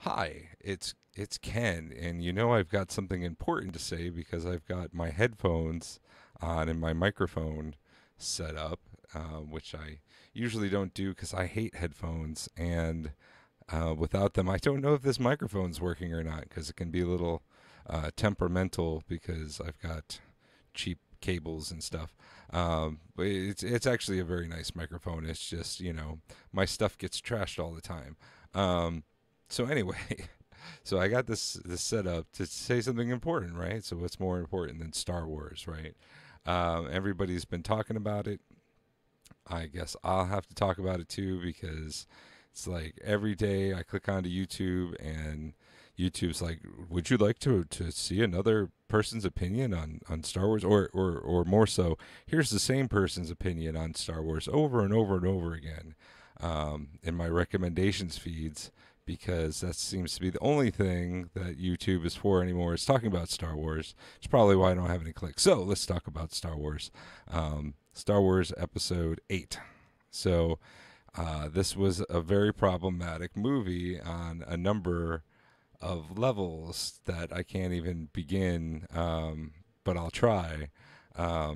Hi, it's Ken, and you know I've got something important to say because I've got my headphones on and my microphone set up, which I usually don't do because I hate headphones, and without them, I don't know if this microphone's working or not because it can be a little temperamental because I've got cheap cables and stuff. But it's actually a very nice microphone. It's just my stuff gets trashed all the time. Um, so anyway, so I got this set up to say something important, right? So what's more important than Star Wars, right? Everybody's been talking about it. I guess I'll have to talk about it too because it's like every day I click onto YouTube and YouTube's like, would you like to see another person's opinion on Star Wars, or more so, here's the same person's opinion on Star Wars over and over and over again in my recommendations feeds because that seems to be the only thing that YouTube is for anymore. Is talking about Star Wars. It's probably why I don't have any clicks. So let's talk about Star Wars. Star Wars Episode 8. So this was a very problematic movie on a number of levels that I can't even begin, but I'll try.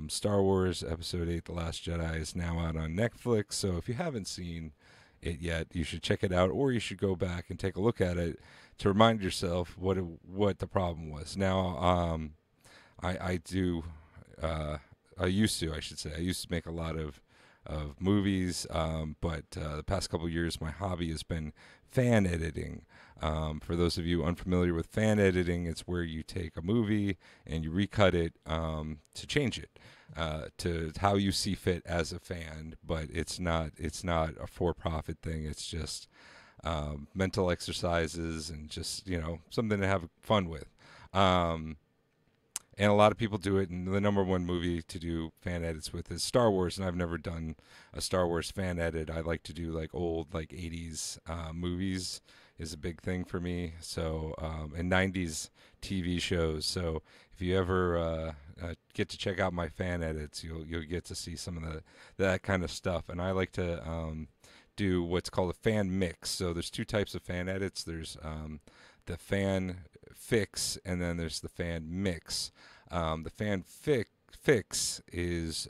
Star Wars Episode 8 The Last Jedi is now out on Netflix, so if you haven't seen it yet, you should check it out, or you should go back and take a look at it to remind yourself what the problem was. Now, I do. I used to, I should say. I used to make a lot of movies, but the past couple of years, my hobby has been fan editing. For those of you unfamiliar with fan editing, it's where you take a movie and you recut it to change it to how you see fit as a fan. But it's not a for-profit thing. It's just mental exercises and just something to have fun with. Um, and a lot of people do it. And the number one movie to do fan edits with is Star Wars, and I've never done a Star Wars fan edit. I like to do like old like '80s movies is a big thing for me. So and '90s TV shows. So if you ever get to check out my fan edits, you'll get to see some of that kind of stuff. And I like to do what's called a fan mix. So there's two types of fan edits. There's the fan fix, and then there's the fan mix. The fix is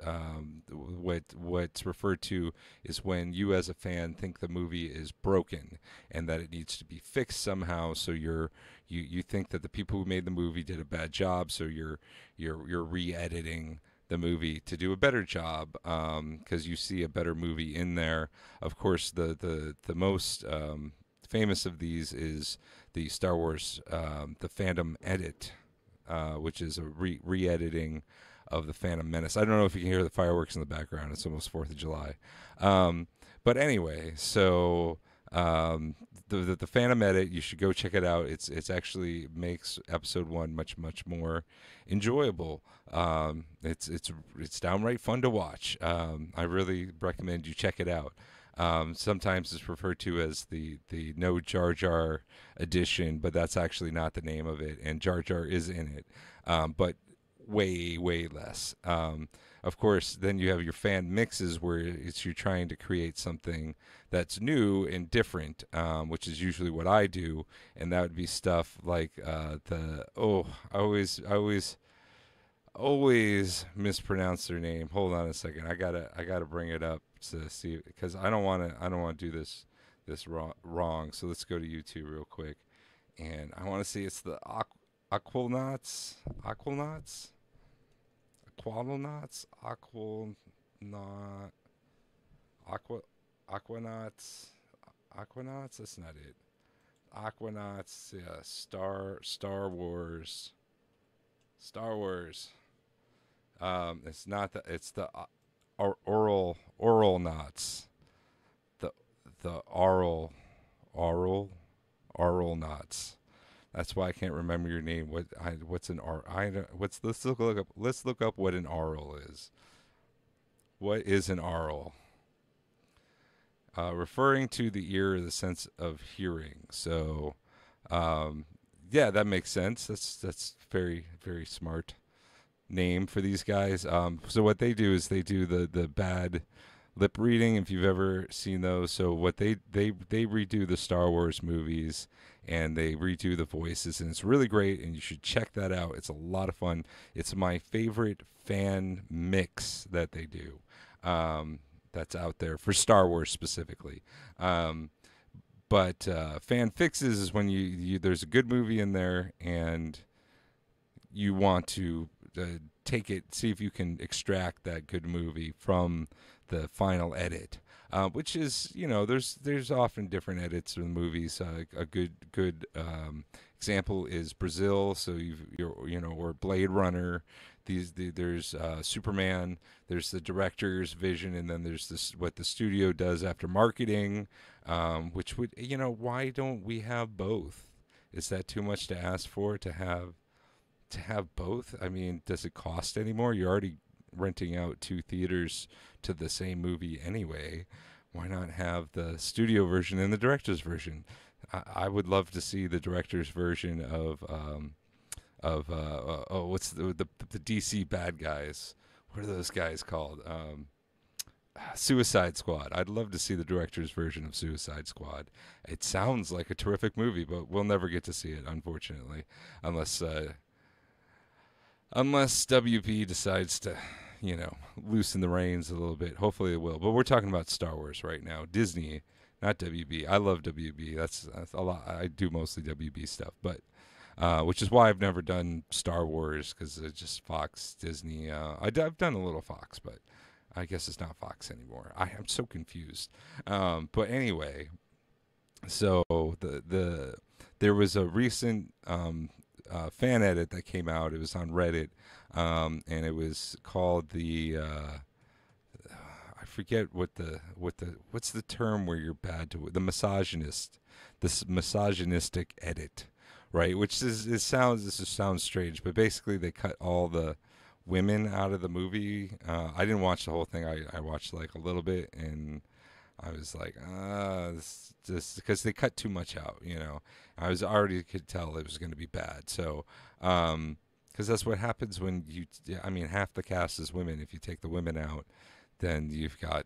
what's referred to is when you as a fan think the movie is broken and that it needs to be fixed somehow. So you think that the people who made the movie did a bad job. So you're re-editing the movie to do a better job because you see a better movie in there. Of course, the most famous of these is the Star Wars the Phantom Edit, which is a re-editing of the Phantom Menace. I don't know if you can hear the fireworks in the background. It's almost 4th of July. But anyway, so the Phantom Edit, you should go check it out. It's actually makes episode 1 much more enjoyable. It's downright fun to watch. I really recommend you check it out. Sometimes it's referred to as the No Jar Jar edition, but that's actually not the name of it. And Jar Jar is in it, but way less. Of course, then you have your fan mixes where you're trying to create something that's new and different, which is usually what I do, and that would be stuff like I always mispronounce their name. Hold on a second. I gotta bring it up to see because I don't want to do this wrong. So let's go to YouTube real quick, and I want to see it's the Aquanauts, Aquanauts, Aqua, Aquanauts, Aquanauts. That's not it. Aquanauts. Yeah, Star Wars. It's not the. It's the oral knots. The oral oral knots. That's why I can't remember your name. What's an R? I don't- what's let's look up what an oral is. What is an oral? Referring to the ear or the sense of hearing. So, um, yeah, that makes sense. That's very smart name for these guys. So what they do is they do the bad lip reading, if you've ever seen those. So what they redo the Star Wars movies, and they redo the voices, and it's really great, and you should check that out. It's a lot of fun. It's my favorite fan mix that they do. That's out there for Star Wars specifically. Um, but fan fixes is when there's a good movie in there, and you want to take it, see if you can extract that good movie from the final edit. Which is, there's often different edits of the movies. A good example is Brazil. So or Blade Runner. There's Superman. There's the director's vision, and then there's this what the studio does after marketing. Which would, why don't we have both? Is that too much to ask for, to have both? I mean, does it cost anymore? You're already renting out two theaters to the same movie anyway. Why not have the studio version and the director's version? I would love to see the director's version of what's the DC bad guys? What are those guys called? Suicide Squad. I'd love to see the director's version of Suicide Squad. It sounds like a terrific movie, but we'll never get to see it, unfortunately, unless WB decides to, loosen the reins a little bit. Hopefully it will. But we're talking about Star Wars right now. Disney, not WB. I love WB. That's a lot. I do mostly WB stuff, but which is why I've never done Star Wars, because it's just Fox, Disney. I've done a little Fox, but I guess it's not Fox anymore. I'm so confused. But anyway, so there was a recent fan edit that came out. It was on Reddit, and it was called I forget what's the term where you're bad to the misogynist, this misogynistic edit, right? Which this just sounds strange, but basically they cut all the women out of the movie. I didn't watch the whole thing. I watched like a little bit, and I was like, this just because they cut too much out, I was already could tell it was going to be bad. So, because that's what happens when I mean, half the cast is women. If you take the women out, then you've got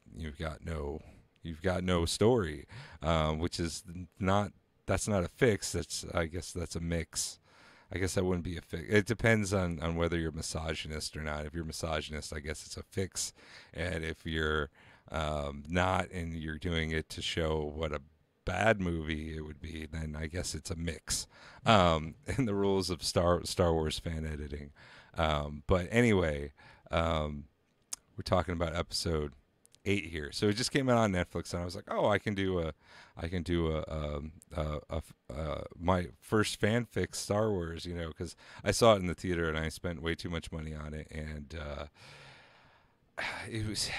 no story, which is not that's not a fix. I guess that's a mix. I guess that wouldn't be a fix. It depends on whether you're misogynist or not. If you're misogynist, I guess it's a fix, and if you're not, and you're doing it to show what a bad movie it would be, then I guess it's a mix. In the rules of Star Wars fan editing. But anyway, we're talking about episode 8 here. So it just came out on Netflix, and I was like, oh, I can do my first fanfic Star Wars, because I saw it in the theater and I spent way too much money on it, and it was,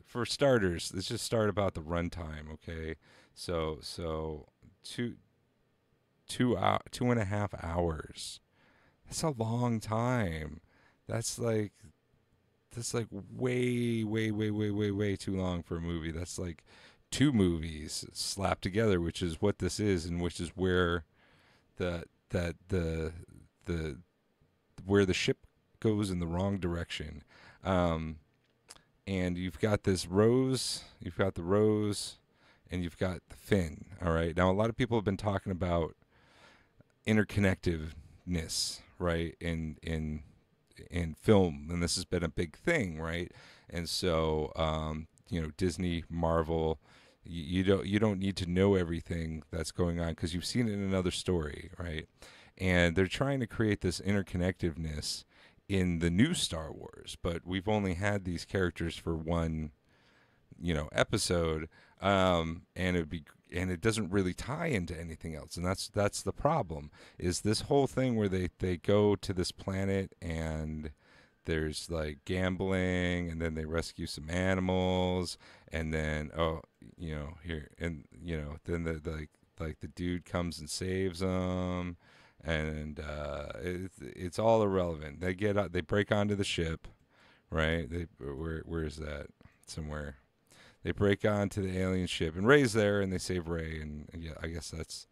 for starters, let's just start about the runtime, okay? So 2.5 hours. That's a long time. That's like way, way, way, way, way, way too long for a movie. That's like two movies slapped together, which is what this is, and which is where the where the ship goes in the wrong direction. And you've got the Rose, and you've got the Finn. All right. Now, a lot of people have been talking about interconnectedness, right, in film, and this has been a big thing, right? And so, Disney, Marvel, you don't need to know everything that's going on because you've seen it in another story, right? And they're trying to create this interconnectedness in the new Star Wars, but we've only had these characters for one, episode, and it doesn't really tie into anything else, and that's the problem. Is this whole thing where they go to this planet, and there's like gambling, and then they rescue some animals, and then here, and then like the dude comes and saves them, and it's all irrelevant. They break onto the ship, right? Where is that? Somewhere. They break onto the alien ship, and Rey's there, and they save Rey, and yeah, I guess that's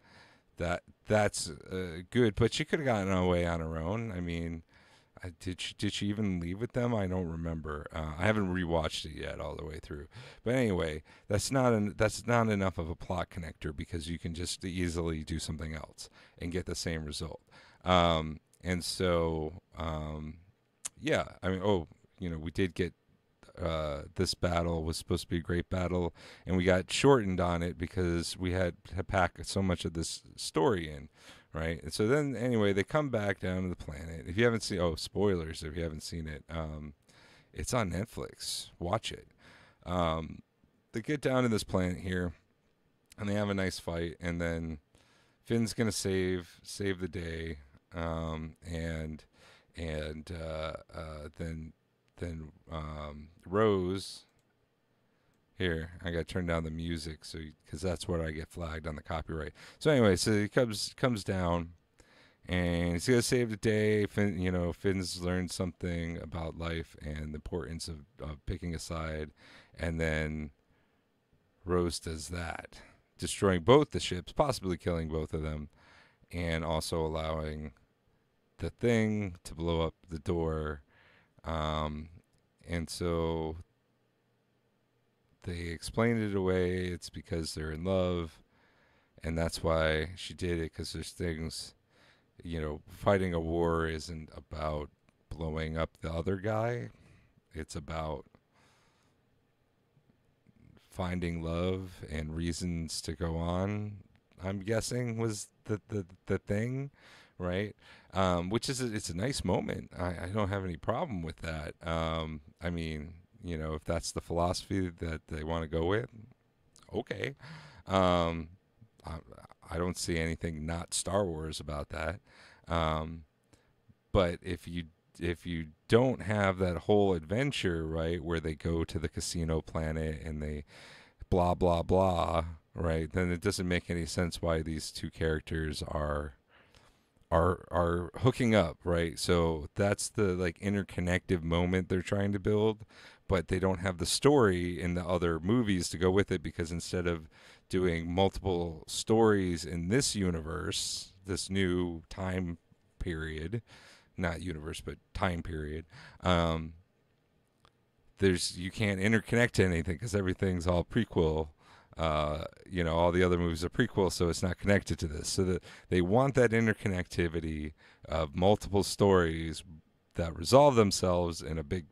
good. But she could have gotten away on her own. I mean, did she even leave with them? I don't remember. I haven't rewatched it yet all the way through. But anyway, that's not enough of a plot connector because you can just easily do something else and get the same result. And so yeah, I mean, we did get this battle was supposed to be a great battle, and we got shortened on it because we had to pack so much of this story in, right? And so then, anyway, they come back down to the planet. If you haven't seen, spoilers! If you haven't seen it, it's on Netflix. Watch it. They get down to this planet here, and they have a nice fight, and then Finn's gonna save the day, and then Rose. Here, I got to turn down the music because that's what I get flagged on the copyright. So anyway, so he comes down and he's gonna save the day. Finn's learned something about life and the importance of picking a side, and then Rose does that, destroying both the ships, possibly killing both of them, and also allowing the thing to blow up the door. And so they explained it away. It's because they're in love, and that's why she did it. Because there's things, fighting a war isn't about blowing up the other guy. It's about finding love and reasons to go on. I'm guessing was the thing, right? Which is it's a nice moment. I don't have any problem with that. I mean, if that's the philosophy that they want to go with, okay. I don't see anything not Star Wars about that. But if you don't have that whole adventure, right, where they go to the casino planet and they blah blah blah, right, then it doesn't make any sense why these two characters are hooking up, right? So that's the interconnective moment they're trying to build, but they don't have the story in the other movies to go with it, because instead of doing multiple stories in this universe, this new time period, not universe but time period, you can't interconnect to anything because everything's all prequel. All the other movies are prequel, so it's not connected to this. So that they want that interconnectivity of multiple stories that resolve themselves in a big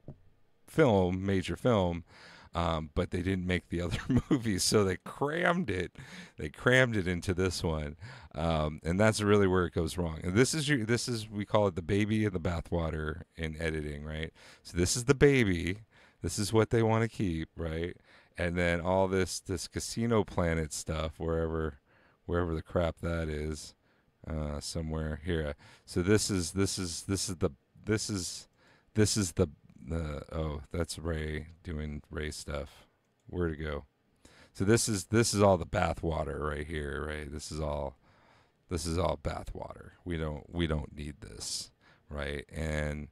film, major film, but they didn't make the other movies, so they crammed it. They crammed it into this one, and that's really where it goes wrong. And this is we call it the baby in the bathwater in editing, right? So this is the baby. This is what they want to keep, right? And then all this casino planet stuff, wherever the crap that is, somewhere here. So this is the oh, that's Ray doing Ray stuff. Where to go? So this is all the bathwater right here, right? This is all bathwater. We don't need this, right? And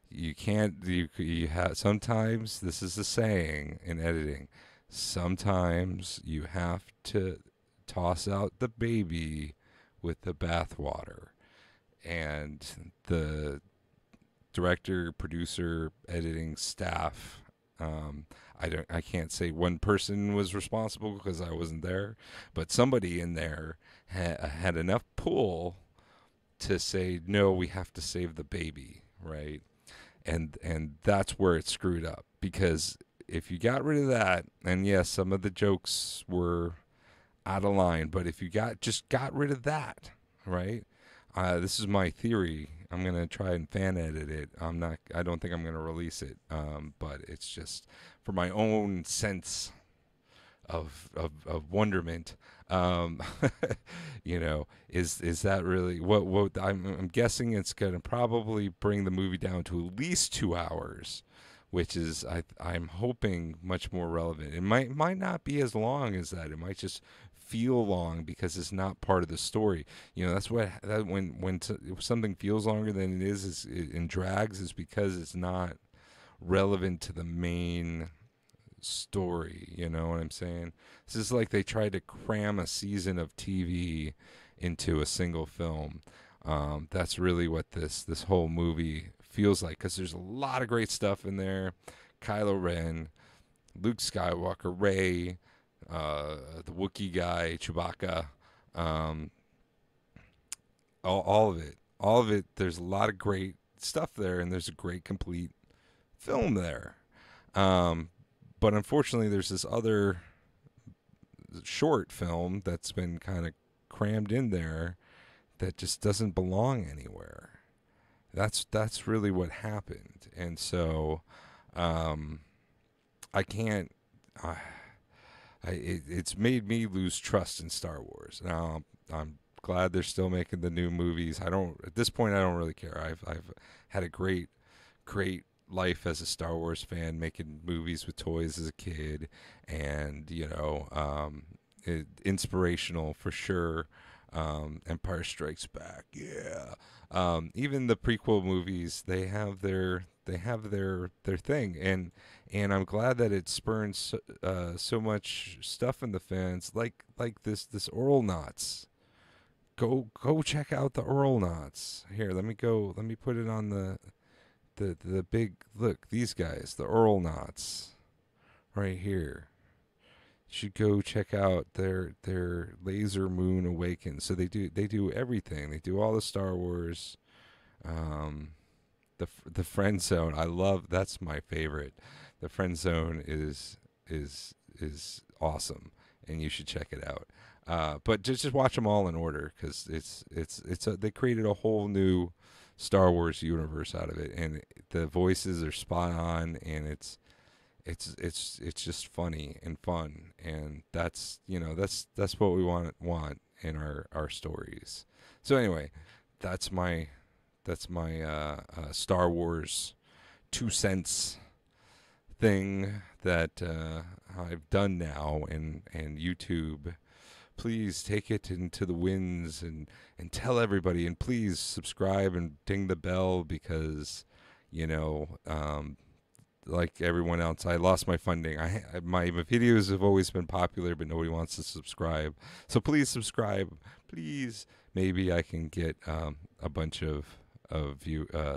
you can't you have sometimes, this is a saying in editing, sometimes you have to toss out the baby with the bathwater. And the director, producer, editing staff, I can't say one person was responsible because I wasn't there, but somebody in there had enough pull to say, no, we have to save the baby, right? And that's where it screwed up, because if you got rid of that, and yes, some of the jokes were out of line, but if you just got rid of that, right? This is my theory. I'm gonna try and fan edit it. I don't think I'm gonna release it. But it's just for my own sense of wonderment. Is that really what I'm guessing? It's gonna probably bring the movie down to at least 2 hours, which is I'm hoping much more relevant. It might not be as long as that. It might just feel long because it's not part of the story. That's when something feels longer than it is in drags, is because it's not relevant to the main story. You know what I'm saying? This is like they tried to cram a season of TV into a single film. That's really what this whole movie feels like, because there's a lot of great stuff in there. Kylo Ren, Luke Skywalker, Rey, the Wookiee guy, Chewbacca, um, all of it. All of it. There's a lot of great stuff there, and there's a great complete film there. Um, but unfortunately, there's this other short film that's been kind of crammed in there that just doesn't belong anywhere. That's really what happened, and so I can't. It's made me lose trust in Star Wars. Now I'm glad they're still making the new movies. I don't at this point I don't really care. I've had a great life as a Star Wars fan, making movies with toys as a kid, and inspirational for sure. Empire Strikes Back, yeah. Even the prequel movies, they have their thing, and I'm glad that it spurns so much stuff in the fans, like this Oral Knots. Go check out the Oral Knots. Here, let me put it on the big look. These guys, the Oral Knots, right here. You should go check out their Laser Moon Awakens. So they do everything. They do all the Star Wars. The Friend Zone. I love, that's my favorite. The Friend Zone is awesome, and you should check it out. But just watch them all in order, because they created a whole new Star Wars universe out of it, and the voices are spot on, and it's just funny and fun, and that's what we want in our stories. So anyway, that's my Star Wars 2 cents thing that I've done now, and YouTube. Please take it into the winds and tell everybody, and please subscribe and ding the bell, because like everyone else, I lost my funding. My videos have always been popular, but nobody wants to subscribe. So please subscribe, please. Maybe I can get a bunch of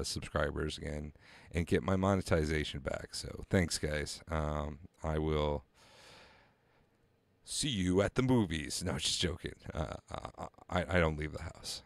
subscribers again and get my monetization back. So thanks, guys. I will see you at the movies. No, just joking. I don't leave the house.